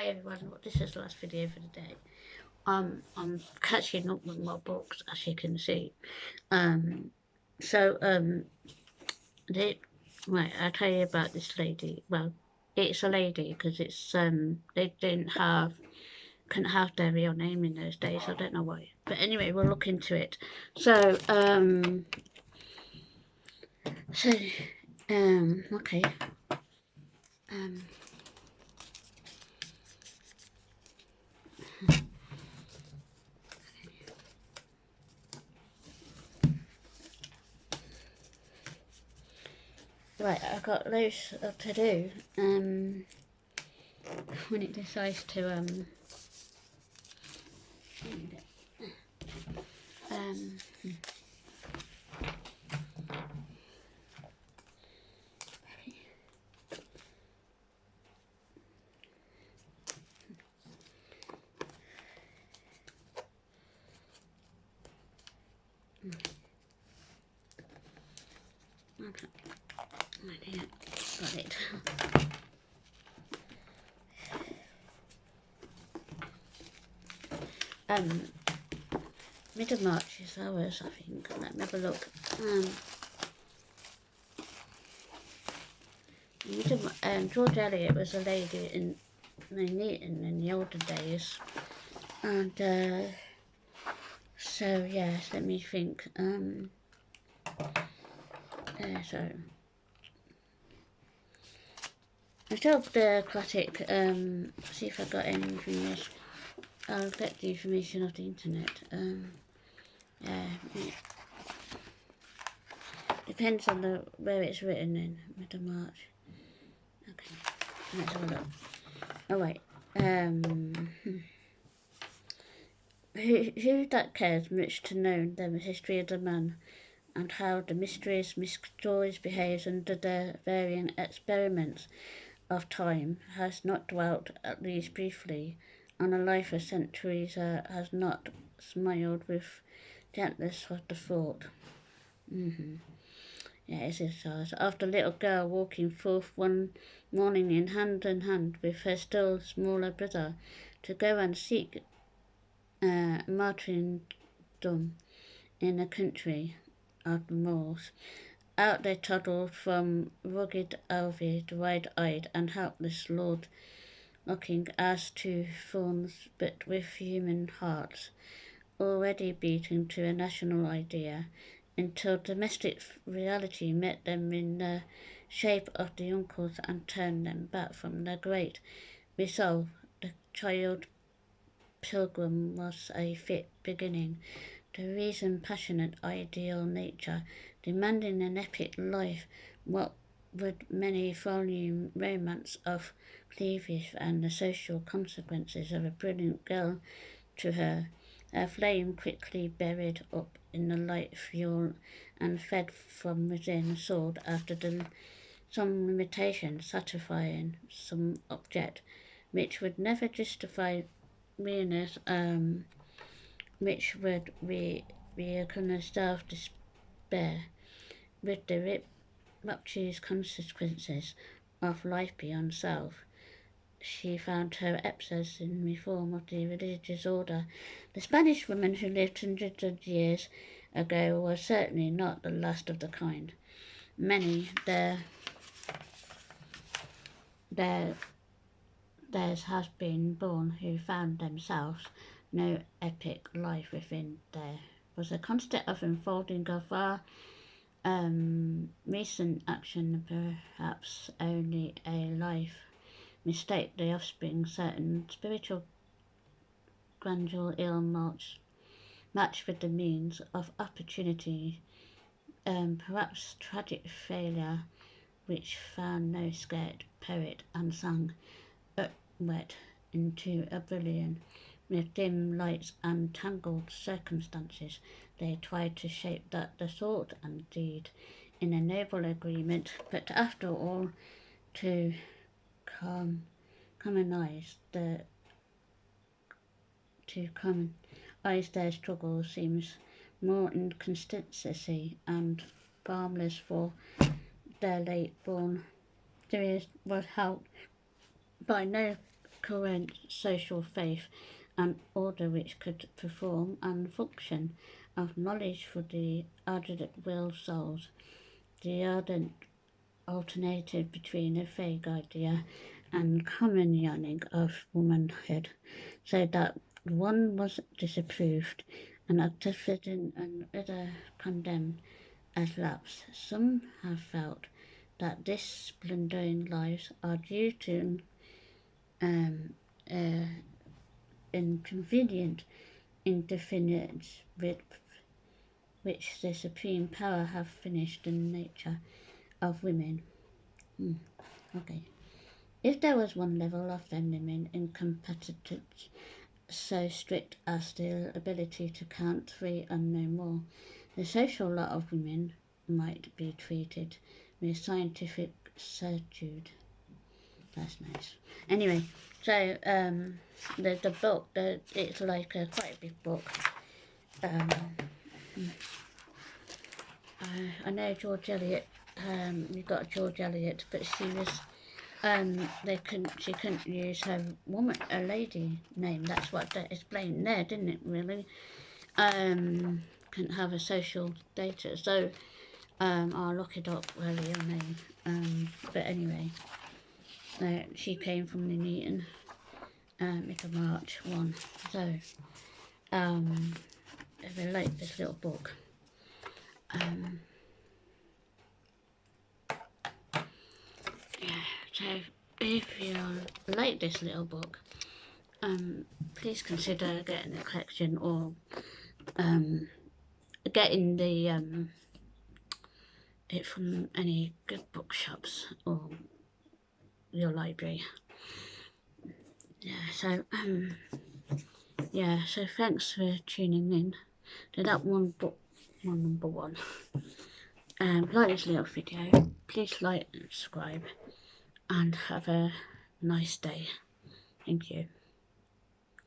Hi everyone, this is the last video for the day. I'm catching up with my books, as you can see. Um, so they, right, I'll tell you about this lady. Well, it's a lady because they couldn't have their real name in those days. I don't know why, but anyway, we'll look into it. So so okay. Um, right, I've got loads to do. When it decides to um okay. Got it. Mid of March is ours, I think. Let me have a look. George Eliot was a lady in the older days, and so yes, let me think. So I took the classic. See if I got anything else. I'll get the information off the internet. Yeah, depends on where it's written in. Mid of March. Okay, let's have a look. Oh wait. Who that cares much to know the history of the man, and how the mysterious misjoys behaves under the varying experiments of time, has not dwelt, at least briefly, on a life of centuries, has not smiled with gentleness of the thought. Yeah, it is ours. After a little girl walking forth one morning in hand with her still smaller brother to go and seek martyrdom in the country of the Molls. Out they toddled from rugged Alvid, wide-eyed and helpless Lord, looking as to fawns, but with human hearts already beating to a national idea, until domestic reality met them in the shape of the uncles and turned them back from their great resolve. The child pilgrim was a fit beginning. The reason passionate ideal nature, demanding an epic life, what would many volume romance of cleavage and the social consequences of a brilliant girl to her. A flame quickly buried up in the light fuel and fed from within soared after some limitation, satisfying some object which would never justify realness, which would reoccur self-despair with the rapturous consequences of life beyond self. She found her absence in the reform of the religious order. The Spanish woman who lived hundreds of years ago was certainly not the last of the kind. Many theirs has been born who found themselves no epic life within. There was a constant of unfolding of our recent action, perhaps only a life mistake, the offspring, certain spiritual grandeur ill matched with the means of opportunity, perhaps tragic failure, which found no scared poet and sang wet into oblivion. With dim lights and tangled circumstances, they tried to shape that the thought and deed in a noble agreement, but after all, to commonize their struggle seems more inconsistency and harmless, for their late born theories was helped by no current social faith and order which could perform and function of knowledge for the ardent willed souls, the ardent alternative between a vague idea and common yearning of womanhood, so that one was disapproved and accepted and other condemned as lapse. Some have felt that these splendouring lives are due to um, uh, inconvenient interference with which the supreme power have finished the nature of women. Okay. If there was one level of feminine incompetence so strict as their ability to count three and no more, the social lot of women might be treated with scientific certitude. That's nice. Anyway, so the book, it's like quite a big book. I know George Eliot. We got George Eliot, but she was she couldn't use her a lady name. That's what they explained there, didn't it? Really, couldn't have a social data. So I'll look it up. Her real name. But anyway, she came from the Newton. It's a March 1. So I really like this little book. Yeah, so if you like this little book, please consider getting a collection or getting the it from any good bookshops or your library. So thanks for tuning in to that one book, number one. Like this little video, please like and subscribe, and have a nice day. Thank you.